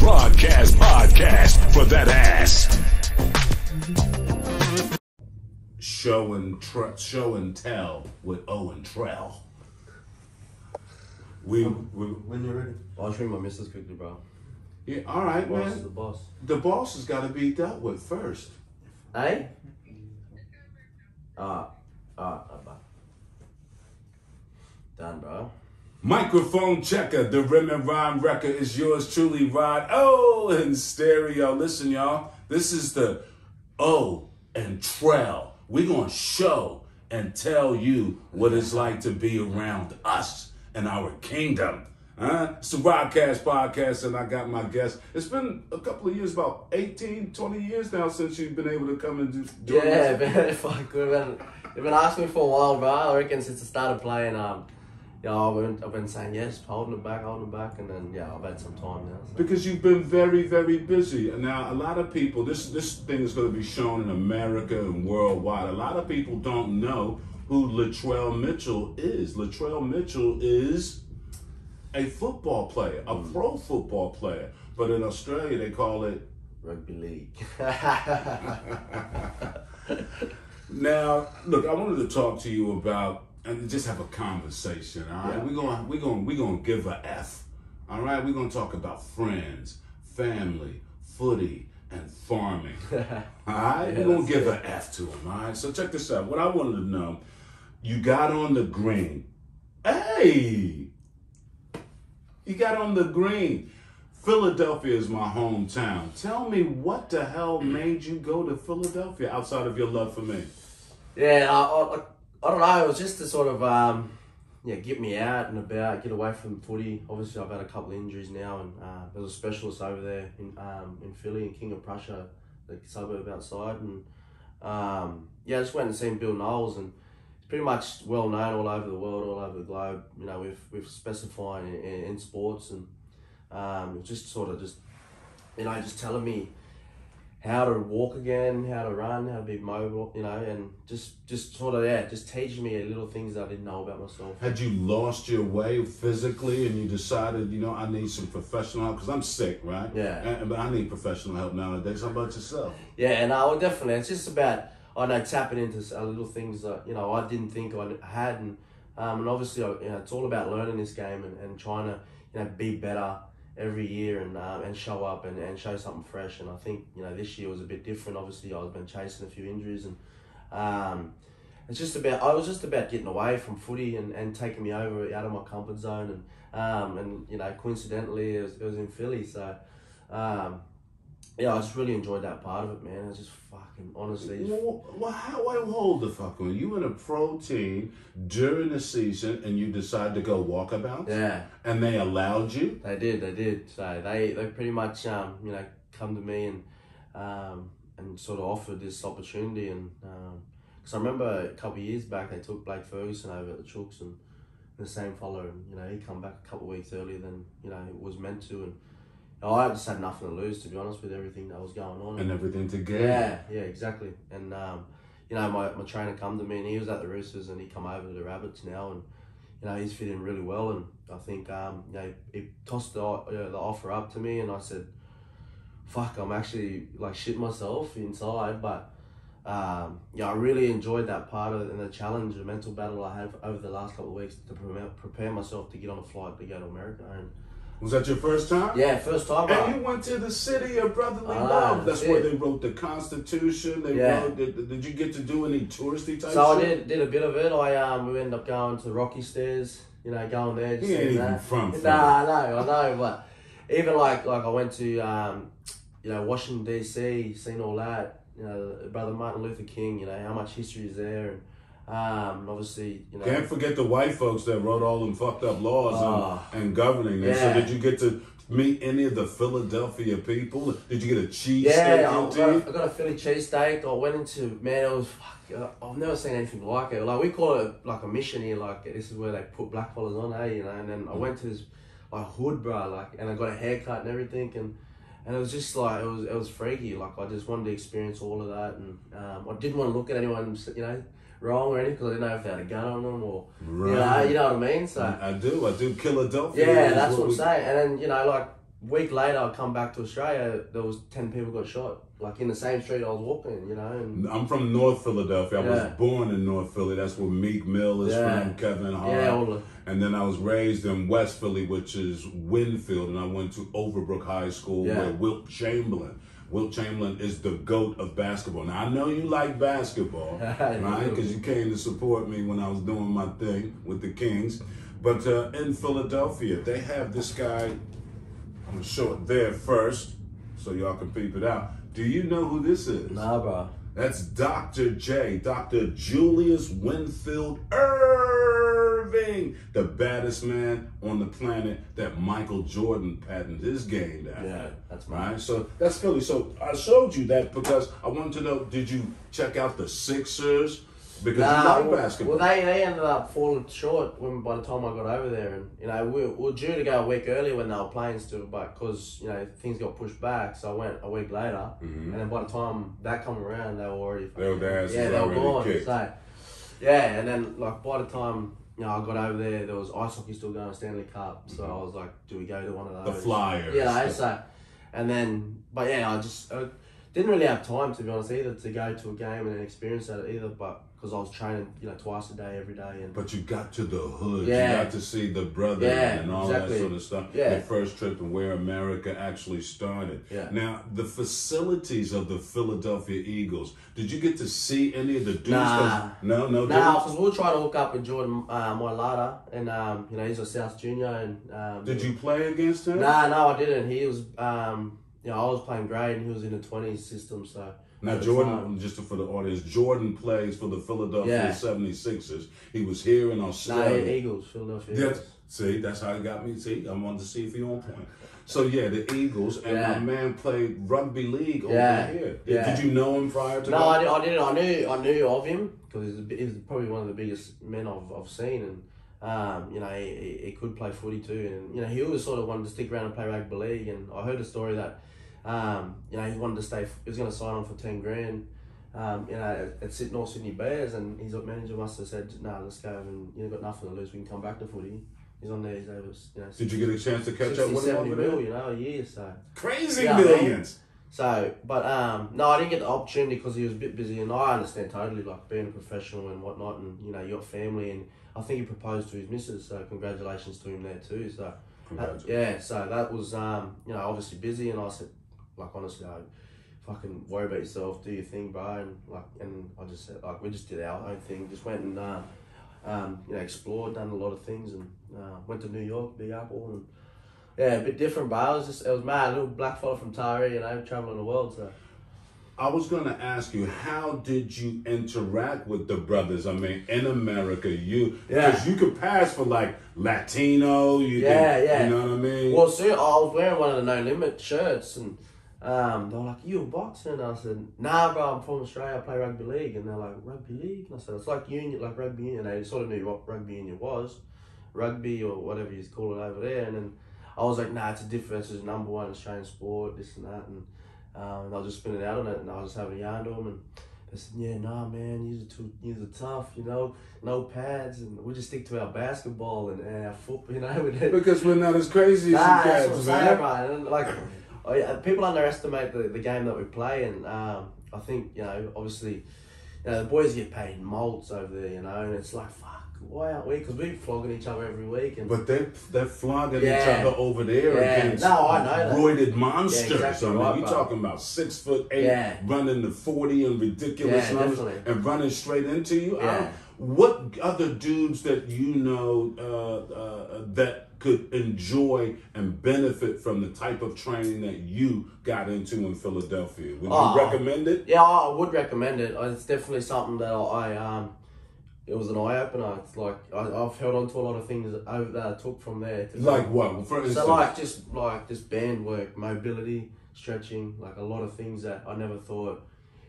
Broadcast podcast for that ass. Show and tell with Owen Trell. When you're ready. I'll show you my missus quickly, bro. Yeah, all right, Boss man. is the boss. The boss has got to be dealt with first. Hey? Done, bro. Microphone checker, the Rim and Rhyme record is yours truly, Rod. Oh, in stereo. Listen, y'all. This is the O and Trell. We're going to show and tell you what it's like to be around us and our kingdom. It's the Rodcast podcast, and I got my guest. It's been a couple of years, about 18, 20 years now since you've been able to come and do Yeah, man, fuck. They've been asking me for a while, bro. I reckon since I started playing, I've been saying yes, holding it back, and then, I've had some time now. So. Because you've been very, very busy. And now a lot of people, this thing is going to be shown in America and worldwide. A lot of people don't know who Latrell Mitchell is. Latrell Mitchell is a football player, a pro football player. But in Australia, they call it Rugby league. Now, look, I wanted to talk to you about and just have a conversation. All right, Yeah. we're gonna give a F. All right, we're gonna talk about friends, family, footy, and farming. All right, Yeah, we're gonna give an F to them. All right, so check this out. What I wanted to know, you got on the green. Hey, you got on the green. Philadelphia is my hometown. Tell me what the hell made you go to Philadelphia outside of your love for me? Yeah, I don't know. It was just to sort of get me out and about, get away from footy. Obviously, I've had a couple of injuries now, and there's a specialist over there in Philly, in King of Prussia, the suburb outside, and I just went and seen Bill Knowles, and it's pretty much well known all over the world, all over the globe. You know, we've specified in sports, and just sort of just telling me how to walk again, how to run, how to be mobile, and just sort of, just teaching me little things that I didn't know about myself. Had you lost your way physically and you decided, I need some professional help? Because I'm sick, right? Yeah. But I need professional help nowadays. How about yourself? Yeah, no, definitely. It's just about, tapping into little things that, I didn't think I had. And obviously, it's all about learning this game and trying to, be better every year and show up and show something fresh. And I think this year was a bit different. Obviously, I've been chasing a few injuries, and I was just about getting away from footy and taking me out of my comfort zone. And coincidentally, it was in Philly. So I just really enjoyed that part of it, man. I just fucking honestly. Well, hold the fuck on. You in a pro team during the season and you decide to go walkabouts? Yeah. And they allowed you? They did. So they pretty much come to me and sort of offered this opportunity, and because I remember a couple of years back they took Blake Ferguson over at the Chooks, and the same fellow, and he come back a couple of weeks earlier than it was meant to, and I just had nothing to lose, to be honest, with everything that was going on. And everything to gain. Yeah, exactly. And my trainer come to me, and he was at the Roosters, and he come over to the Rabbits now, and he's fitting really well. And I think he tossed the offer up to me, and I said, fuck, I'm actually like shit myself inside, but I really enjoyed that part of it, and the challenge, the mental battle I had over the last couple of weeks to prepare myself to get on a flight to go to America. And was that your first time? yeah, first time. And you went to the city of brotherly love. That's where they wrote the Constitution. Did you get to do any touristy type So shit? I did a bit of it. We ended up going to Rocky Stairs, going there. Just He ain't even that. from Philly. Nah, I know, but even like I went to Washington DC, seen all that. Brother Martin Luther King. How much history is there, and obviously, Can't forget the white folks that wrote all them fucked up laws and governing. And so did you get to meet any of the Philadelphia people? Did you get a cheesesteak? I got a Philly cheesesteak. I went into, man, it was, I've never seen anything like it. Like, we call it like a mission here, like this is where they put black collars on, and then I went to this like hood, bro, and I got a haircut and everything, and it was just like, it was freaky. Like, I just wanted to experience all of that, and I didn't want to look at anyone, wrong or anything, because I didn't know if they had a gun on them or, you know what I mean? So I do. Philadelphia. Yeah, that's what I'm saying. And then, week later, I come back to Australia. There was 10 people got shot, like in the same street I was walking. You know. And I'm from North Philadelphia. I was born in North Philly. That's where Meek Mill is from, Kevin Hart. And then I was raised in West Philly, which is Winfield, and I went to Overbrook High School where Wilt Chamberlain is the GOAT of basketball. Now, I know you like basketball, right? Because you came to support me when I was doing my thing with the Kings. But in Philadelphia, they have this guy. I'm going to show it there first so y'all can peep it out. Do you know who this is? Nah, bro. That's Dr. J, Dr. Julius Winfield Irving, the baddest man on the planet that Michael Jordan patented his game after. Yeah, that's right. So that's Philly. So I showed you that because I wanted to know, did you check out the Sixers? Because you like basketball. Well, they ended up falling short by the time I got over there, and you know we were due to go a week earlier when they were playing still, but because you know things got pushed back, so I went a week later, and then by the time that come around, they were already they were gone. Kicked. So and then like by the time I got over there was ice hockey still going, Stanley Cup, so I was like, do we go to one of those? The Flyers. Yeah, so and then I didn't really have time, to be honest, either to go to a game and experience that either, but because I was training, twice a day, every day. But you got to the hood. You got to see the brother and all that sort of stuff. Your first trip and where America actually started. Now, the facilities of the Philadelphia Eagles, did you get to see any of the dudes? Nah, no. Because we were trying to hook up with Jordan Mailata, and he's a South Junior. And did you play against him? No, I didn't. He was, I was playing grade, and he was in the 20s system, so. Now, Jordan, just for the audience, Jordan plays for the Philadelphia 76ers. He was here in Australia. No, Eagles, Philadelphia Eagles. See, that's how he got me. See, I wanted to see if you're on point. So, the Eagles, and my man played rugby league over here. Did you know him prior to that? No, I didn't. I knew of him because he's probably one of the biggest men I've seen. And, he could play footy too. And, he always sort of wanted to stick around and play rugby league. And I heard a story that he wanted to stay. He was going to sign on for 10 grand. At North Sydney Bears, and his manager must have said, "No, let's go. And you've got nothing to lose. We can come back to footy." He's on there. He's over. Did you get a chance to catch up with him over there? A year. So crazy millions. So, but no, I didn't get the opportunity because he was a bit busy, and I understand totally, like being a professional and whatnot, and you got family, and I think he proposed to his missus, so congratulations to him there too. So, so that was obviously busy, and I said, like honestly, fucking worry about yourself, do your thing, bro, and I just said, like, we just did our own thing, just went and explored, done a lot of things, and went to New York, Big Apple, and a bit different, bro. It was mad, a little black fella from Taree, traveling the world, so. I was going to ask you, how did you interact with the brothers? I mean, in America, because you could pass for like Latino, you know what I mean? Well, soon I was wearing one of the No Limit shirts, and they were like, "You a boxer?" And I said, "Nah, bro, I'm from Australia. I play rugby league." And they're like, "Rugby league?" And I said, "It's like union, like rugby union." And they sort of knew what rugby union was, rugby or whatever you call it over there. And then I was like, "Nah, it's a difference. It's number one Australian sport, this and that." And I was just spinning out on it, and I was just having a yarn to them, and they said, "Yeah, nah, man, you're tough, no pads, and we just stick to our basketball and our football, Because we're not as crazy as you guys, man." Right? And like, people underestimate the game that we play, and I think obviously, the boys get paid molts over there, and it's like, fuck, why aren't we? Because we're flogging each other every week. But they're flogging each other over there against roided monsters. Exactly you're talking about 6'8", running the 40 and ridiculous numbers, and running straight into you. What other dudes that that could enjoy and benefit from the type of training that you got into in Philadelphia? Would you recommend it? Yeah, I would recommend it. It's definitely something that it was an eye-opener. It's like, I've held on to a lot of things that I took from there. Like what? For instance? So just band work, mobility, stretching, like a lot of things that I never thought,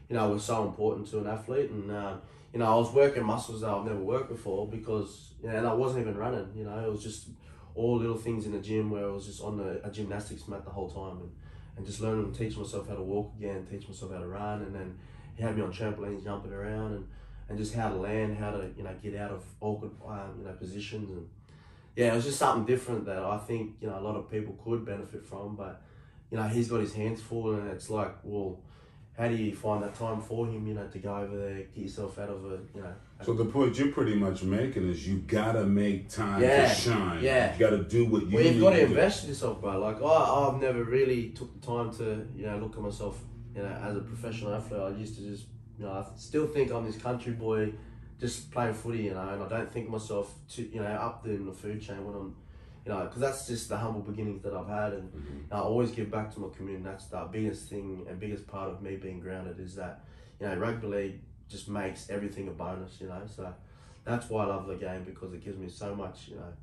were so important to an athlete. And, I was working muscles that I've never worked before because, and I wasn't even running, it was just all little things in the gym where I was just on a gymnastics mat the whole time and just learning to teach myself how to walk again, teach myself how to run, and then he had me on trampolines jumping around and just how to land, how to get out of awkward positions, and yeah, it was just something different that I think, you know, a lot of people could benefit from. But, you know, he's got his hands full, and it's like, well, how do you find that time for him, you know, to go over there, get yourself out of a, you know. So the point you're pretty much making is you gotta make time Yeah, to shine. yeah. You gotta do what you Well, you've need got to to invest in yourself, bro. Like, I've never really took the time to, you know, look at myself, you know, as a professional athlete. I used to just, you know, I still think I'm this country boy just playing footy, you know, and I don't think myself to, you know, up there in the food chain when I'm, you know, because that's just the humble beginnings that I've had, and I always give back to my community. That's the biggest thing and biggest part of me being grounded is that, you know, rugby league just makes everything a bonus, you know. So that's why I love the game, because it gives me so much, you know,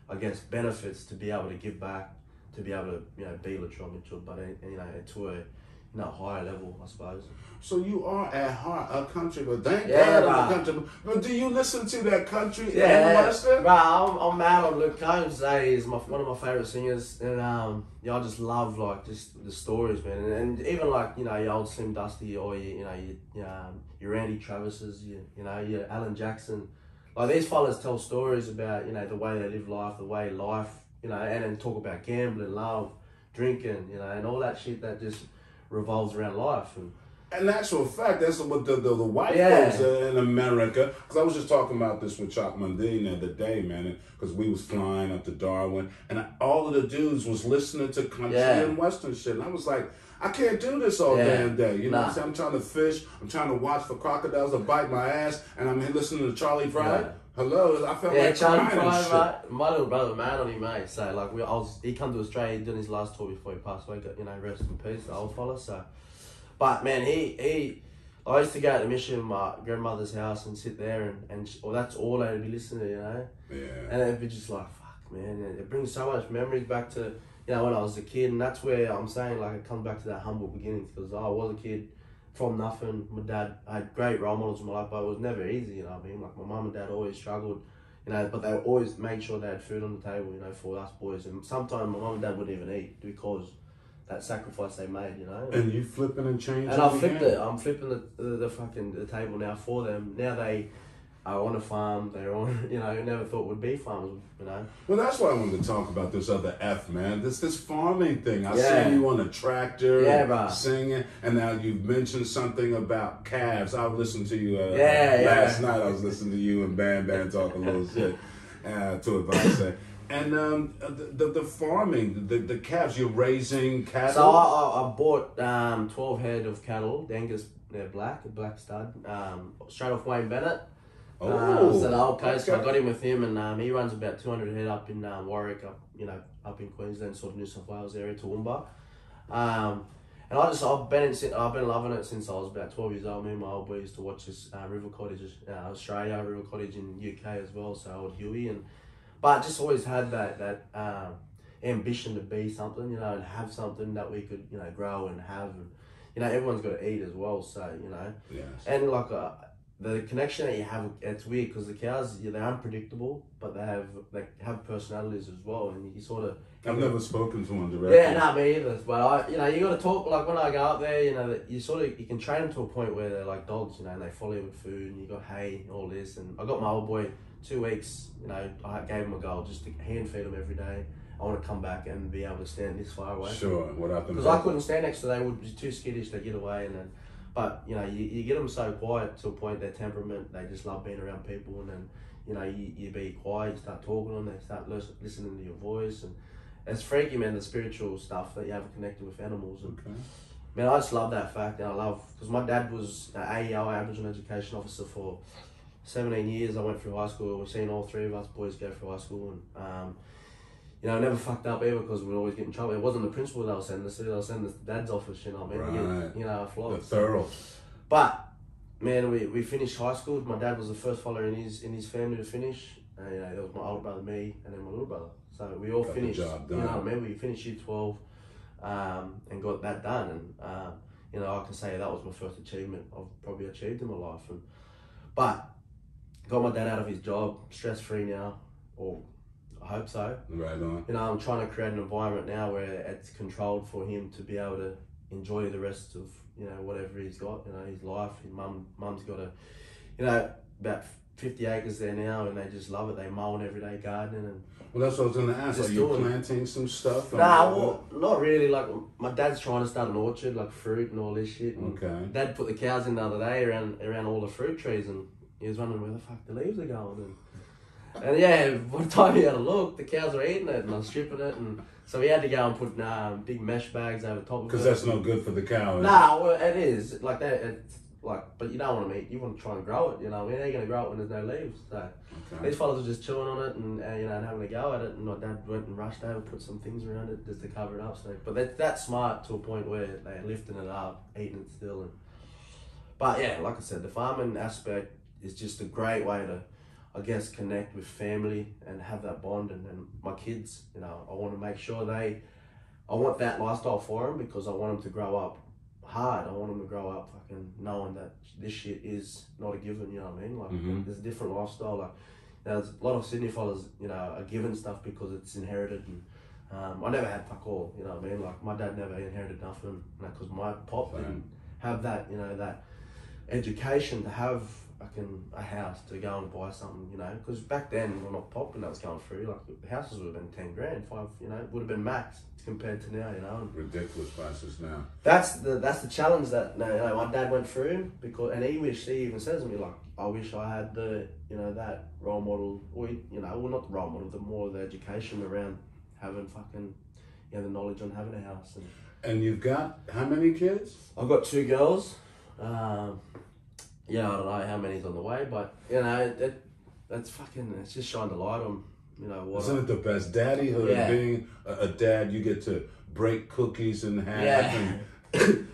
I guess benefits to be able to give back, to be able to, you know, be Latrell Mitchell, but you know, to a, you know, higher level, I suppose. So you are at heart a country, but thank Yeah, God it's a country. But do you listen to that country in Yeah, Western? bro, I'm mad on Luke Combs. He's one of my favourite singers, and yeah, I just love like just the stories, man, and even like, you know, your old Slim Dusty, or your Randy Travis's, you know, your Alan Jackson, like these fellas tell stories about, you know, the way they live life, the way life, you know, and then talk about gambling, love, drinking, you know, and all that shit that just revolves around life. In actual fact, that's what the white Yeah. folks in America, because I was just talking about this with Chop Mundine the other day, man, because we was flying up to Darwin, and all of the dudes was listening to country and Western shit, and I was like, I can't do this all damn day, you know what I'm saying? I'm trying to fish, I'm trying to watch for crocodiles to bite my ass, and I'm here listening to Charlie Fry. Yeah. Hello, I felt Yeah, like Charlie crying and Fry, shit. right? My little brother, man, on him, mate. So like, he come to Australia doing his last tour before he passed away. You know, rest in peace, the old fella. So, but man, I used to go to the mission, my grandmother's house, and sit there, well, that's all they'd be listening to, you know. Yeah. And it'd be just like, fuck, man, it brings so much memories back to, you know, when I was a kid, and that's where I'm saying, like, it comes back to that humble beginnings, because I was a kid from nothing. My dad, I had great role models in my life, but it was never easy, you know what I mean? Like, my mum and dad always struggled, you know, but they always made sure they had food on the table, you know, for us boys. And sometimes my mum and dad wouldn't even eat because that sacrifice they made, you know. And you flipping and changing. And I flipped it. I'm flipping the table now for them. Now they are on a farm. They're on, you know, never thought would be farmers, you know. Well, that's why I wanted to talk about this other F, man. This farming thing. I Yeah. see you on a tractor bro. singing, and now you've mentioned something about calves. I listened to you last night. I was listening to you and Bam talk a little shit to advice. And the farming, the calves, you're raising cattle? So I bought 12 head of cattle, the Angus, they're black stud, straight off Wayne Bennett. So the old coast, I got him with him, and he runs about 200 head up in Warwick, up in Queensland, sort of New South Wales area, Toowoomba. And I've been loving it since I was about 12 years old. Me and my old boy used to watch this River Cottage, Australia, River Cottage in UK as well, so old Huey, but just always had that ambition to be something, you know, and have something that we could, you know, grow and have, and, you know, everyone's got to eat as well, so, you know. Yes. And like the connection that you have, it's weird because the cows, they're unpredictable, but they have personalities as well, and you sort of. I've never spoken to one directly. Yeah, no, me either. But you know, you got to talk. Like when I go up there, you know, that you can train them to a point where they're like dogs, you know, and they follow you with food, and you got hay, and all this. And I got my old boy 2 weeks. You know, I gave him a goal just to hand feed him every day. I want to come back and be able to stand this far away. Sure, what happened? Because I couldn't stand next to them. They would be too skittish to get away, and then. But you know, you get them so quiet to a point. Their temperament, they just love being around people, and then you know, you be quiet, you start talking to them, they start listening to your voice, and it's freaky, man. The spiritual stuff that you have connected with animals, and man, I just love that fact, and I love because my dad was an AEO, Aboriginal Education Officer, for 17 years. I went through high school. We've seen all three of us boys go through high school, and you know, I never fucked up ever because we'd always get in trouble. It wasn't the principal that was sending us to, they were sending us to dad's office, you know what I mean? Right. You know, The thorough. But, man, we finished high school. My dad was the first follower in his family to finish. You know, there was my older brother, me, and then my little brother. So we all finished. The job done. You know what I mean? We finished year 12 and got that done. And, you know, I can say that was my first achievement I've probably achieved in my life. But got my dad out of his job, stress-free now, or I hope so. Right on. You know, I'm trying to create an environment now where it's controlled for him to be able to enjoy the rest of, you know, whatever he's got, you know, his life. His mum's got you know, about 50 acres there now, and they just love it. They mowing every day, gardening, and Well, that's what I was going to ask. Just Are you doing it. planting some stuff? nah, well, not really. Like my dad's trying to start an orchard, like fruit and all this shit. And Okay. Dad put the cows in the other day around all the fruit trees, and he was wondering where the fuck the leaves are going. And yeah, by the time he had a look, the cows were eating it, and I was stripping it, and so he had to go and put big mesh bags over top of it. Because that's no good for the cow. Is Nah, well, it is like that. It's like, but you don't want to meet. You want to try and grow it. You know, they're going to grow it when there's no leaves. So Okay. these fellas were just chewing on it and you know and having a go at it. And my dad went and rushed over, put some things around it just to cover it up. So, but that's smart to a point where they're lifting it up, eating it still. But yeah, like I said, the farming aspect is just a great way to, I guess, connect with family and have that bond. And my kids, you know, I want to make sure I want that lifestyle for them because I want them to grow up hard. I want them to grow up fucking knowing that this shit is not a given, you know what I mean? Like, there's a different lifestyle. Like, there's a lot of Sydney fellas, you know, are given stuff because it's inherited. And I never had fuck all, you know what I mean? Like, my dad never inherited nothing, you know, because my pop didn't have that, you know, that education to have fucking a house to go and buy something, you know, because back then when my pop and that was going through, like the houses would have been 10 grand, you know, would have been max compared to now, you know. Ridiculous prices now. That's the challenge that you know, my dad went through because, and he even says to me like, I wish I had the, you know, that role model, or you know, well not the role model, the more the education around having fucking, you know, the knowledge on having a house. And you've got how many kids? I've got 2 girls. Yeah, I don't know how many's on the way, but you know, that's fucking, it's just shine the light on, you know, what. Isn't it the best daddyhood? Yeah. Being a dad, you get to break cookies in half Yeah. and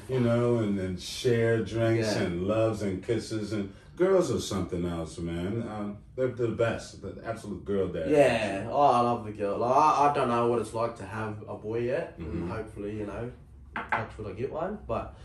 you know, and share drinks Yeah. and loves and kisses, and girls are something else, man. They're the best, the absolute girl dad. Yeah, oh, I love the girl. Like, I don't know what it's like to have a boy yet, and hopefully, you know, touch wood I get one. But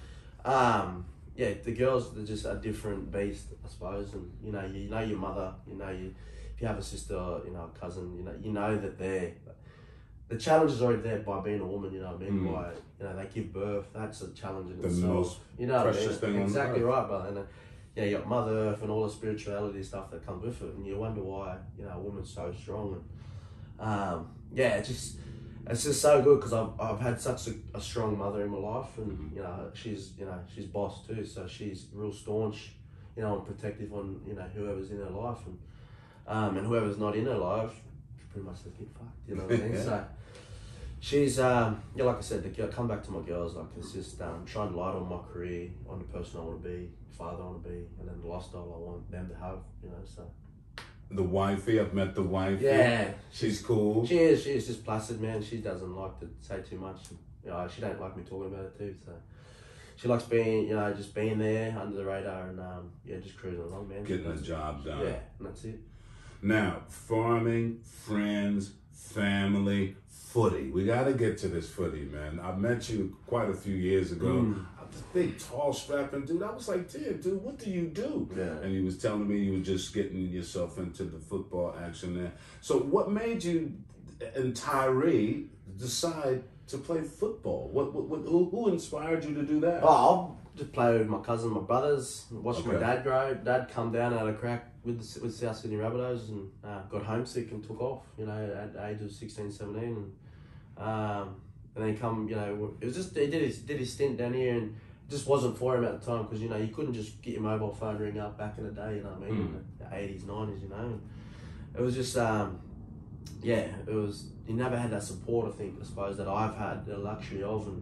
yeah, the girls, they're just a different beast, I suppose. And you know your mother, you know if you have a sister, you know, a cousin, you know that the challenge is already there by being a woman. You know what I mean? By, you know, they give birth. That's a challenge in itself. Most you know, precious thing on exactly earth. right, brother. And yeah, you got Mother Earth and all the spirituality stuff that comes with it, and you wonder why, you know, a woman's so strong. And yeah, it's just so good because I've had such a strong mother in my life, and you know she's boss too, so she's real staunch, you know, and protective on, you know, whoever's in her life, and whoever's not in her life, pretty much just get fucked, you know what I mean? So she's yeah, like I said, come back to my girls, like it's just trying to light on my career, on the person I want to be, father I want to be, and then the lifestyle I want them to have, you know. So The wifey, I've met the wifey. yeah, She's cool. She is just placid, man. She doesn't like to say too much. You know, she don't like me talking about it too. So she likes being, you know, just being there under the radar and yeah, just cruising along, man. Getting the job done. Yeah, and that's it. Now, farming, friends, family, footy. We got to get to this footy, man. I met you quite a few years ago. This big, tall, strapping dude. I was like, damn, dude, what do you do? Yeah. And he was telling me you were just getting yourself into the football action there. So what made you and Tyree decide to play football? Who inspired you to do that? Oh, I'll just play with my cousin, my brothers, watch my Okay. dad grow. Dad come down out of crack with South Sydney Rabbitohs and got homesick and took off, you know, at the age of 16, 17. And then he come, you know, it was just, he did his stint down here, and it just wasn't for him at the time because, you know, you couldn't just get your mobile phone ring up back in the day, you know what I mean, in the 80s, 90s, you know. And it was just, yeah, it was, he never had that support, I suppose, that I've had the luxury of. And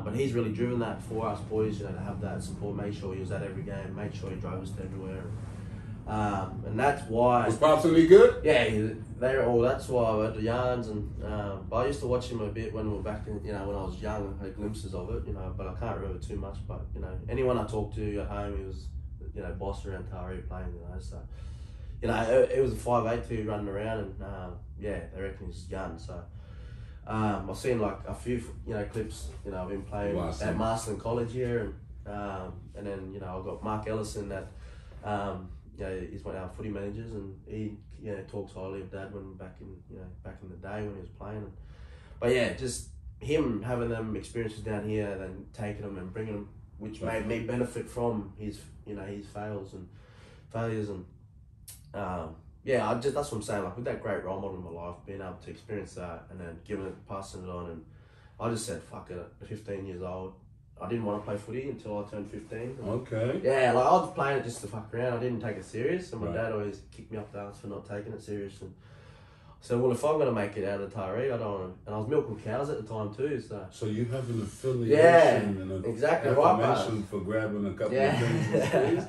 but he's really driven that for us boys, you know, to have that support, make sure he was at every game, make sure he drove us to everywhere. And that's why. Was Pops any good? Yeah, they're all. That's why I went to Yarns, and but I used to watch him a bit when we were back in, you know, when I was young. I had glimpses of it, you know, but I can't remember too much. But you know, anyone I talked to at home, he was, you know, boss around Taree playing, you know. So, you know, it was a 5'8" running around, and yeah, they reckon he's young. So, I've seen like a few, you know, clips, you know, of him playing at Marsden College here, and then, you know, I've got Mark Ellison that. Yeah, he's one of our footy managers, and he, you know, talks highly of Dad when back in the day when he was playing. But yeah, just him having them experiences down here, then taking them and bringing them, which made me benefit from his, you know, his fails, and failures, and yeah, that's what I'm saying. Like with that great role model in my life, being able to experience that and then passing it on, and I just said, fuck it. At 15 years old, I didn't want to play footy until I turned 15. Okay. Yeah, like I was playing it just to fuck around. I didn't take it serious, and my Right. dad always kicked me up the arse for not taking it serious. And so, well, if I'm gonna make it out of Taree, I don't want to. And I was milking cows at the time too, so. So you have an affiliation and an exactly right, affirmation for grabbing a couple Yeah. of things.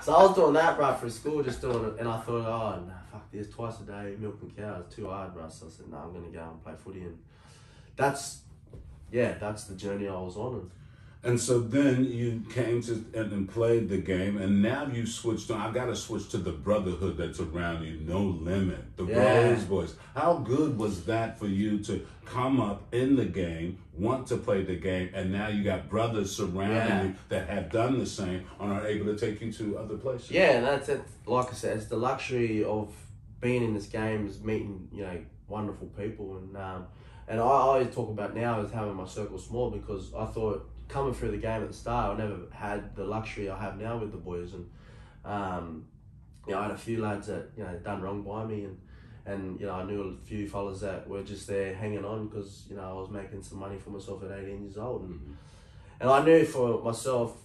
So I was doing that, bro, for school, just doing it, and I thought, oh, nah, fuck this, twice a day milking cows, too hard, bro. So I said, no, I'm gonna go and play footy, and that's the journey I was on. And so then you came to and played the game, and now you switched on. I got to switch to the brotherhood that's around you, No Limit, the Rose Boys. How good was that for you to come up in the game, want to play the game, and now you got brothers surrounding you that have done the same and are able to take you to other places? Yeah, and that's it. Like I said, it's the luxury of being in this game, is meeting, wonderful people, and I always talk about now is having my circle small, because I thought, coming through the game at the start, I never had the luxury I have now with the boys, and I had a few lads that done wrong by me, and I knew a few fellas that were just there hanging on because I was making some money for myself at 18 years old, and I knew for myself,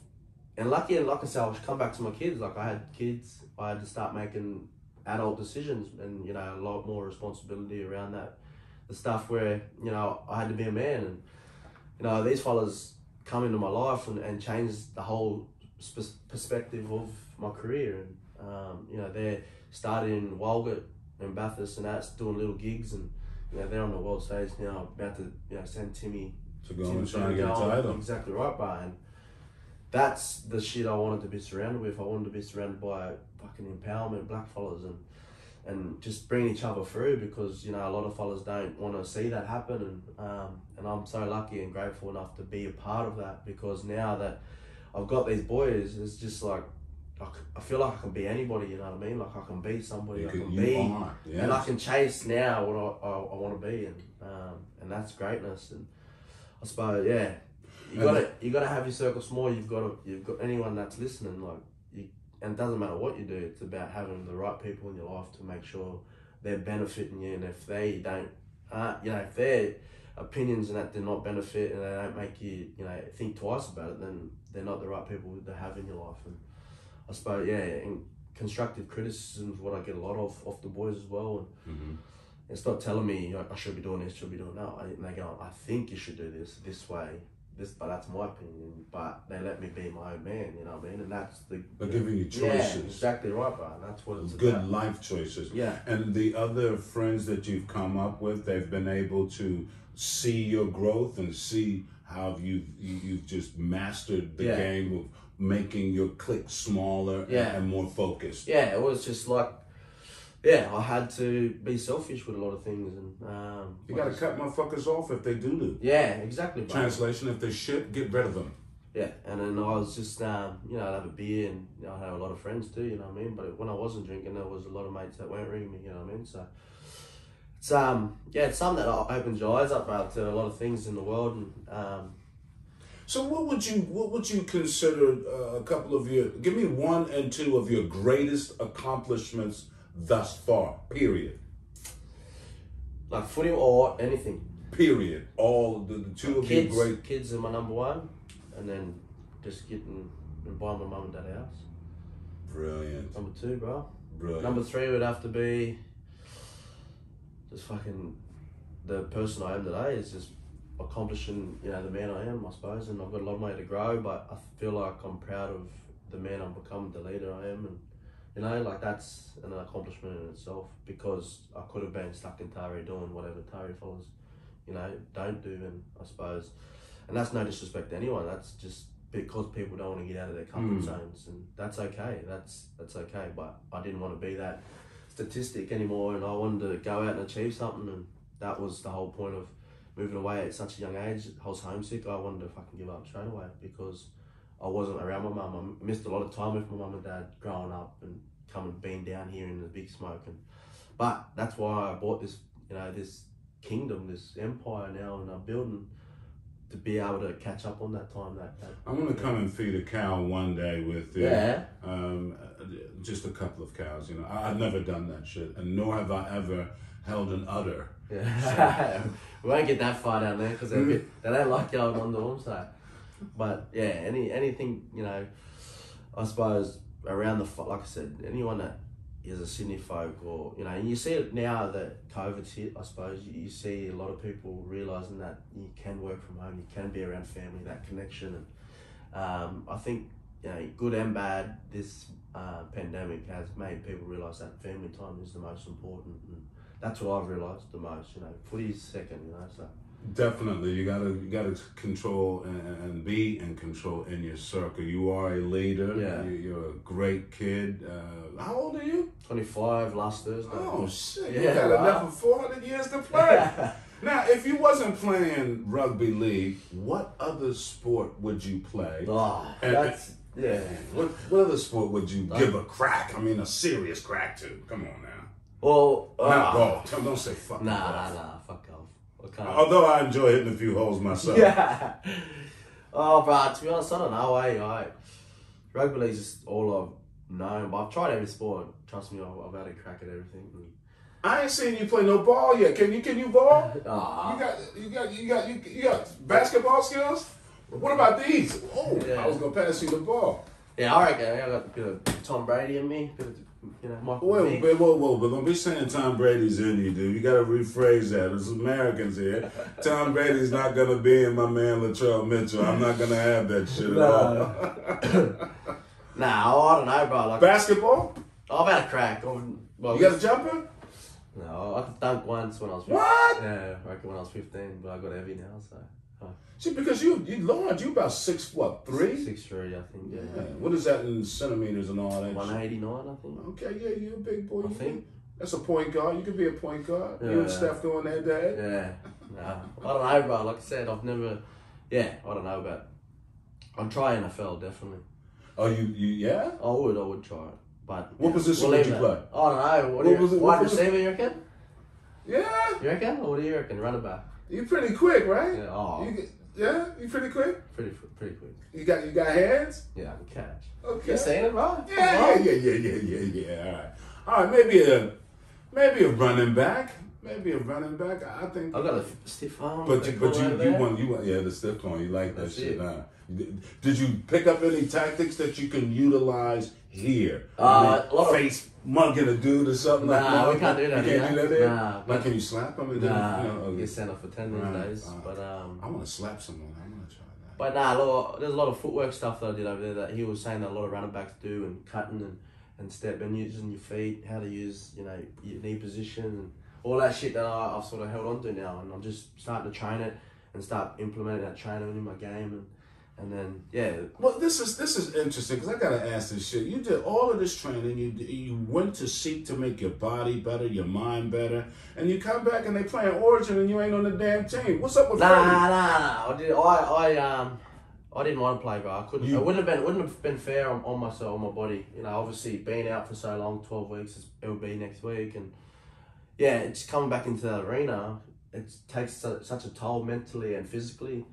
and like I said, I was come back to my kids. Like I had kids, I had to start making adult decisions, and a lot more responsibility around that, the stuff where I had to be a man, and these fellas come into my life and change the whole perspective of my career, and they're starting in Walgett and Bathurst and that's doing little gigs, and they're on the world stage now, about to send Timmy to go and try and get a title. Exactly right, bro. And that's the shit I wanted to be surrounded with. I wanted to be surrounded by fucking empowerment, black fellas, and just bring each other through, because a lot of fellas don't want to see that happen, and I'm so lucky and grateful enough to be a part of that, because now that I've got these boys, it's just like I feel like I can be anybody, you know what I mean? Like I can be somebody, and I can chase now what I want to be, and that's greatness. And I suppose you gotta have your circle small. You've got anyone that's listening, and it doesn't matter what you do, it's about having the right people in your life to make sure they're benefiting you. And if they don't, if their opinions and that do not benefit and they don't make you, think twice about it, then they're not the right people to have in your life. And I suppose, and constructive criticism is what I get a lot of off the boys as well. And it's not telling me I should be doing this, should be doing that. And they go, I think you should do this way. But that's my opinion. But they let me be my own man, you know what I mean? And that's They're giving you choices. Yeah, exactly right, bro. That's what it's good about. Life choices. Yeah. And the other friends that you've come up with, they've been able to see your growth and see how you've just mastered the game of making your clique smaller and more focused. Yeah, it was just like, I had to be selfish with a lot of things, and you got to cut motherfuckers off if they do. Yeah, exactly. Bro. Translation: if they shit, get rid of them. Yeah, and then I was just, I'd have a beer, and I had a lot of friends too, you know what I mean. But when I wasn't drinking, there was a lot of mates that weren't ringing me, you know what I mean. So it's it's something that opens your eyes up, bro, to a lot of things in the world, and. So what would you consider a couple of give me one and two of your greatest accomplishments thus far, period. Like footy or anything? Period. All the two of you great. Kids are my number one, and then just getting and buying my mum and dad a house. Brilliant. Number two, bro. Brilliant. Number three would have to be just fucking the person I am today, is just accomplishing, the man I am, I suppose, and I've got a long way to grow, but I feel like I'm proud of the man I've become, the leader I am, and that's an accomplishment in itself, because I could have been stuck in Taree doing whatever Taree fellas, don't do, and I suppose, and that's no disrespect to anyone, that's just because people don't want to get out of their comfort zones, and that's okay, that's okay, but I didn't want to be that statistic anymore, and I wanted to go out and achieve something, and that was the whole point of moving away at such a young age. I was homesick. I wanted to fucking give up straight away, because I wasn't around my mum. I missed a lot of time with my mum and dad growing up and being down here in the big smoke. But that's why I bought this, this kingdom, this empire now, and I'm building to be able to catch up on that time. I'm gonna come and feed a cow one day with you. Yeah. Just a couple of cows. You know, I've never done that shit, and nor have I ever held an udder. Yeah. We won't get that far down there because they don't like going on the arm side. But yeah, anything, you know, I suppose around like I said, anyone that is a Sydney folk, or, you know, and you see it now that COVID's hit, I suppose, you see a lot of people realising that you can work from home, you can be around family, that connection. And I think, you know, good and bad, this pandemic has made people realise that family time is the most important. And that's what I've realised the most, you know, footy's second, you know, so. Definitely, you gotta control and be in control in your circle. You are a leader. Yeah. You're a great kid. How old are you? 25 last Thursday. Oh shit! Yeah, You got enough for 400 years to play. Now, if you wasn't playing rugby league, what other sport would you play? Oh, yeah. What other sport would you give a crack? I mean, a serious crack to. Come on now. Well, not golf. Don't say fuck. Nah, fuck off. Although I enjoy hitting a few holes myself. Yeah. Oh, but to be honest, I don't know. Rugby league's just all I've known. But I've tried every sport. Trust me, I've had a crack at everything. I ain't seen you play no ball yet. Can you ball? You got basketball skills? What about these? Oh, yeah. I was gonna pass you the ball. Yeah, I reckon I got a bit of Tom Brady in me. You know, whoa, but don't be saying Tom Brady's in you, dude. You gotta rephrase that. There's Americans here. Tom Brady's not gonna be in my man Latrell Mitchell. I'm not gonna have that shit at all. Nah, I don't know, bro. Like, basketball? I've had a crack. You got a jumper? No, I could dunk once when I was 15. What? Yeah, I reckon when I was 15, but I got heavy now, so. See, because you large, you about 6'3"? 6'3", I think. Yeah. What is that in centimeters and all that? 189, I think. Okay, yeah, you're a big boy. I think. That's a point guard. You could be a point guard. Yeah. You and Steph going head to head. Yeah. Nah, I don't know, bro. Like I said, I've never. Yeah, I don't know, but I'd try NFL definitely. Oh, you yeah? I would try it, but. What position would you play? I don't know. Wide receiver, you reckon? Yeah. You reckon? Or what do you reckon? Running back. You're pretty quick, right? Yeah. Oh. You pretty quick? Pretty quick. You got hands? Yeah, I can catch. Okay. You seen it, bro? Yeah. All right, maybe a running back. I think. I got a stiff arm. But you want the stiff arm. You like that shit, huh? Did you pick up any tactics that you can utilize here? Face mugging a dude or something like that? Nah, we can't do that. You can't do that there? Nah. But can you slap him? Nah, get sent off for 10 days. But I want to slap someone. I want to try that. But there's a lot of footwork stuff that I did over there that he was saying that a lot of running backs do, and cutting and step and using your feet, how to use, you know, your knee position and all that shit that I've sort of held on to now, and I'm just starting to train it and start implementing that training in my game, and then yeah. Well, this is interesting because I gotta ask this shit. You did all of this training. You went to seek to make your body better, your mind better, and you come back and they playing Origin and you ain't on the damn team. What's up with Freddie? I didn't want to play, bro. I couldn't. It wouldn't have been fair on myself, on my body. You know, obviously being out for so long, 12 weeks, it will be next week, and yeah, it's coming back into that arena. It takes such a toll mentally and physically,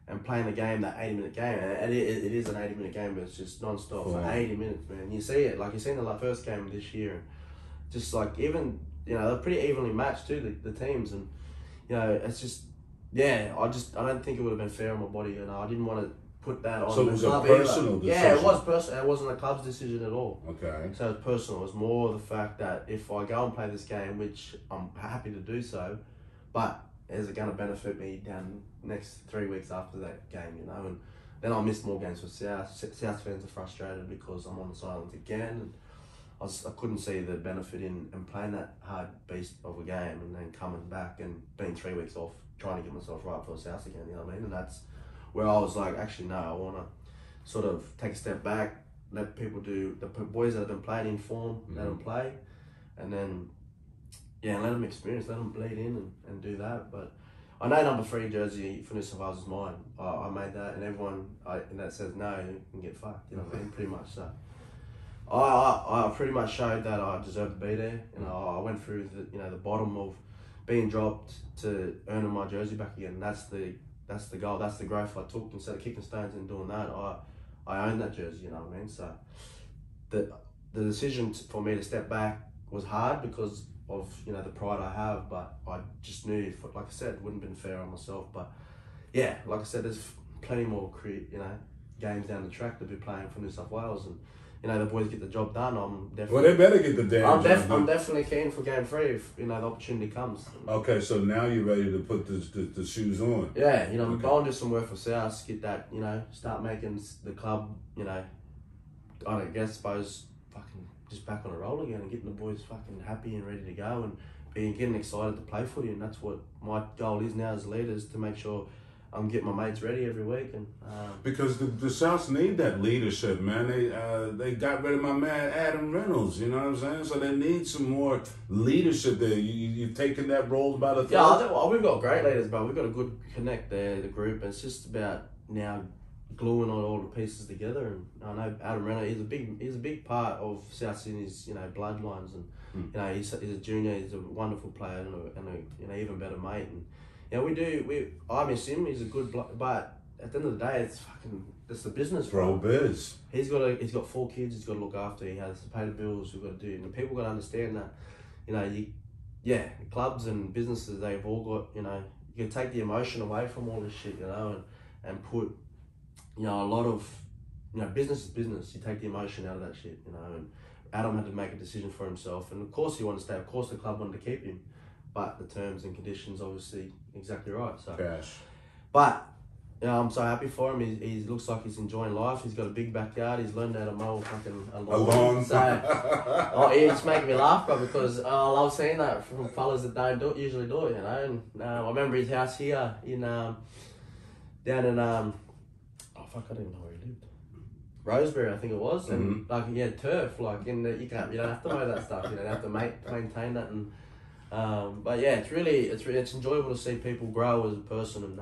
and playing the game, that 80-minute game, and it is an 80-minute game, but it's just non-stop for 80 minutes, man. You see it, like you seen the first game this year, and just like even, you know, they're pretty evenly matched too, the teams, and you know, it's just, yeah, I don't think it would have been fair on my body, you know, I didn't want to put that on. So it was a personal decision? Yeah, it was personal. It wasn't a club's decision at all. Okay. So it was personal. It was more the fact that if I go and play this game, which I'm happy to do so, but is it going to benefit me down next 3 weeks after that game, you know? And then I'll miss more games for South. South fans are frustrated because I'm on the sidelines again, and I couldn't see the benefit in playing that hard beast of a game and then coming back and being 3 weeks off, trying to get myself right for South again, you know what I mean? And that's where I was like, actually, no, I want to sort of take a step back, let people do, the boys that have been playing in form, let them play, and then, yeah, let them experience, let them bleed in and do that. But I know number 3 jersey for New South Wales is mine. I made that, and everyone that says no, you can get fucked, you know what I mean? Pretty much so. I pretty much showed that I deserved to be there. You know, I went through the bottom of being dropped to earning my jersey back again. And that's the that's the goal. That's the growth I took. Instead of kicking stones and doing that, I own that jersey. You know what I mean? So the decision for me to step back was hard because of the pride I have, but I just knew, like I said, it wouldn't have been fair on myself. But yeah, like I said, there's plenty more games down the track to be playing for New South Wales, and the boys get the job done. I'm definitely. Well, they better get the damn job done. I'm definitely keen for Game 3 if the opportunity comes. Okay, so now you're ready to put the shoes on. Yeah, I'm going to do some work for South, get that, start making the club, I suppose, fucking just back on a roll again and getting the boys fucking happy and ready to go and getting excited to play footy. And that's what my goal is now as a leader, is to make sure I'm getting my mates ready every week. And because the Souths need that leadership, man. They got rid of my man Adam Reynolds, you know what I'm saying? So they need some more leadership there. You've taken that role by the throat? Yeah, we've got great leaders, but we've got a good connect there, the group. And it's just about now gluing all the pieces together. And I know Adam Reynolds, he's a big part of South Sydney's bloodlines, and he's a junior, he's a wonderful player and a even better mate. And I miss him. He's a good but at the end of the day, it's the business. Bro, biz. He's got 4 kids. He's got to look after. He has to pay the bills. We've got to do. And people got to understand that. Clubs and businesses, they've all got. You can take the emotion away from all this shit. And put. A lot of. Business is business. You take the emotion out of that shit. And Adam had to make a decision for himself. And of course he wanted to stay. Of course the club wanted to keep him. But the terms and conditions, obviously, exactly right. So, cash. But I'm so happy for him. He looks like he's enjoying life. He's got a big backyard. He's learned how to mow fucking a lawn. So, it's making me laugh, bro, because I love seeing that from fellas that usually do it. And I remember his house here down in I don't even know where he lived. Rosebery, I think it was, and he had turf. You don't have to mow that stuff. You don't have to maintain that and. But yeah, it's enjoyable to see people grow as a person, and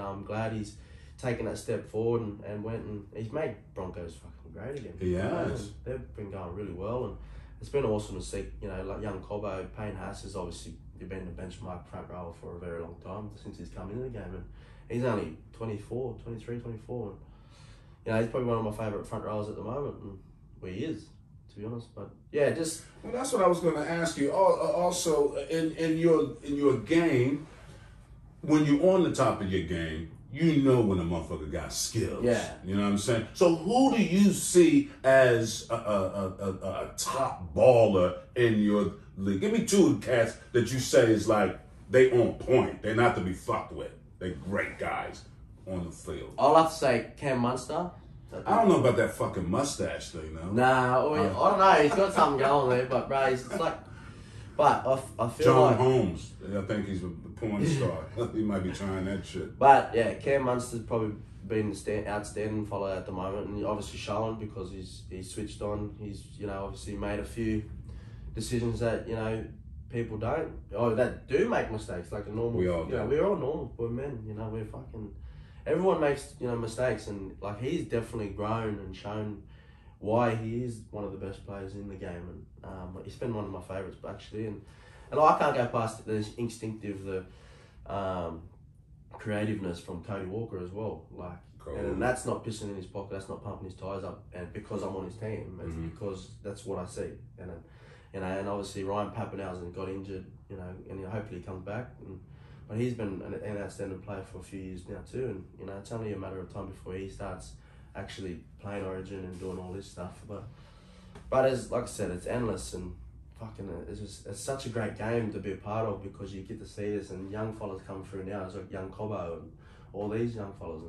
I'm glad he's taken that step forward and went and he's made Broncos fucking great again. He has. They've been going really well, and it's been awesome to see. Like young Cobbo, Payne Haas has obviously been the benchmark front rower for a very long time since he's come into the game, and he's only 24. And, he's probably one of my favourite front rowers at the moment, and he is. To be honest, but yeah, well, that's what I was going to ask you. Also, in your game, when you're on the top of your game, when a motherfucker got skills. Yeah, you know what I'm saying. So, who do you see as a top baller in your league? Give me 2 of the cats that you say is like they on point. They're not to be fucked with. They're great guys on the field. I'll have to say Cam Munster. I don't know about that fucking mustache thing, though. Nah, I don't know. He's got something going there, but bro, it's like. But I feel John like Holmes. I think he's a porn star. He might be trying that shit. But yeah, Cam Munster's probably been the outstanding follow at the moment, and obviously Shalom because he's switched on. He's obviously made a few decisions that people don't that do make mistakes like a normal. We all do. We're all normal. We're men. We're fucking. Everyone makes mistakes, and like he's definitely grown and shown why he is one of the best players in the game, and he's been one of my favourites actually, and I can't go past the instinctive, the creativeness from Cody Walker as well, like, cool. And that's not pissing in his pocket, that's not pumping his tyres up, and because I'm on his team, it's because that's what I see, and obviously Ryan Pappenhausen got injured, and hopefully he comes back. But he's been an outstanding player for a few years now too, and it's only a matter of time before he starts actually playing Origin and doing all this stuff. But as like I said, it's endless and fucking it's such a great game to be a part of because you get to see this and young fellas come through now. It's like young Cobbo and all these young fellas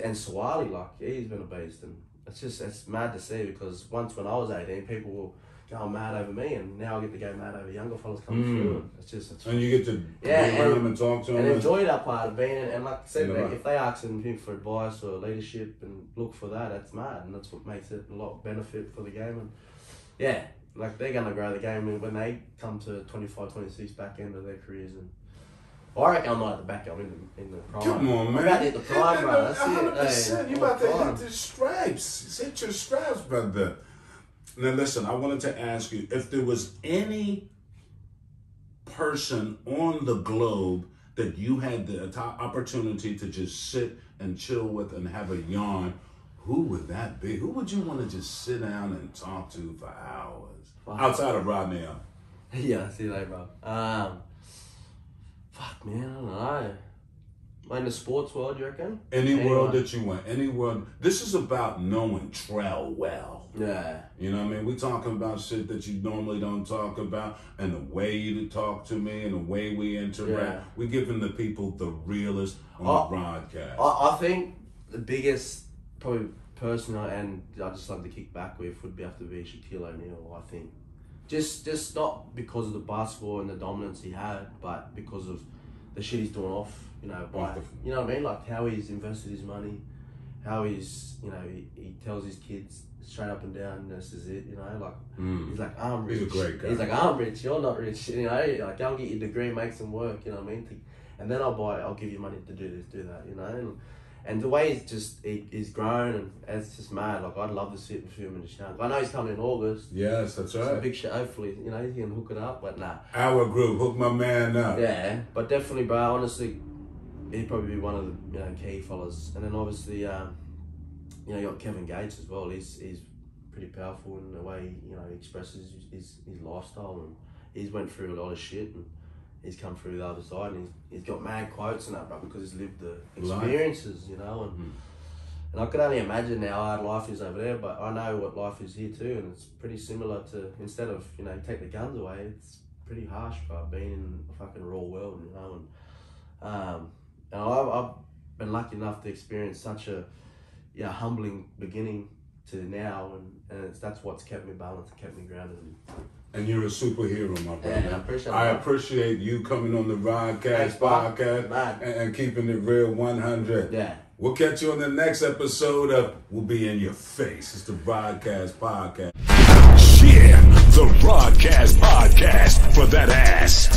and Swali, like he's been a beast, and it's mad to see because once when I was 18, people were going mad over me, and now I get to go mad over younger fellas coming through. And and you get to be around them and talk to them and enjoy that part of being. And like I said, if they ask him for advice or leadership and look for that, that's mad, and that's what makes it a lot of benefit for the game. And yeah, like they're gonna grow the game when they come to 25, 26 back end of their careers. And I reckon I'm not at the back. I'm in the prime. Come on, man. I'm about to hit the prime, bro. That's 100%. it. You about to hit the stripes. Hit your stripes, brother. Now listen, I wanted to ask you if there was any person on the globe that you had the opportunity to just sit and chill with and have a yarn, who would that be? Who would you want to just sit down and talk to for hours? Outside of Rodney? Yeah, see you later, bro. Fuck, man, I don't know. In the sports world, you reckon? Any world that you went, any world. This is about knowing Trell well. Yeah. You know what I mean? We talking about shit that you normally don't talk about, and the way you talk to me and the way we interact. Yeah. We giving the people the realest on the broadcast. I think the biggest, probably personal, and I just like to kick back with would have to be Shaquille O'Neal, I think. Just not because of the basketball and the dominance he had, but because of the shit he's doing off, you know, by, you know what I mean? Like how he's invested his money, how he's, you know, he tells his kids straight up and down, this is it, you know, like, he's like, I'm rich. He's a great guy. He's like, I'm rich, you're not rich, you know, like, go and get your degree, make some work, you know what I mean? And then I'll give you money to do this, do that, you know? And the way he's grown, and it's just mad. Like, I'd love to sit with him in the show. I know he's coming in August. Yes, that's right. It's a big show. Hopefully, you know, he can hook it up, but nah. Our group, hook my man up. Yeah, but definitely, bro, honestly, he'd probably be one of the, you know, key fellas. And then obviously, you know, you got Kevin Gates as well. He's pretty powerful in the way, you know, he expresses his lifestyle. And he's went through a lot of shit, and he's come through the other side, and he's got mad quotes and that, bro, because he's lived the experiences, you know, and I could only imagine how hard life is over there, but I know what life is here too, and it's pretty similar to, instead of, you know, take the guns away, it's pretty harsh, bro, being in a fucking raw world, you know, and I've been lucky enough to experience such a, you know, humbling beginning to now, and that's what's kept me balanced and kept me grounded. And you're a superhero, my brother. Yeah, I appreciate you coming on the Rodcast podcast and keeping it real 100. Yeah. We'll catch you on the next episode of We'll Be In Your Face. It's the Rodcast podcast. Yeah, the Rodcast podcast for that ass.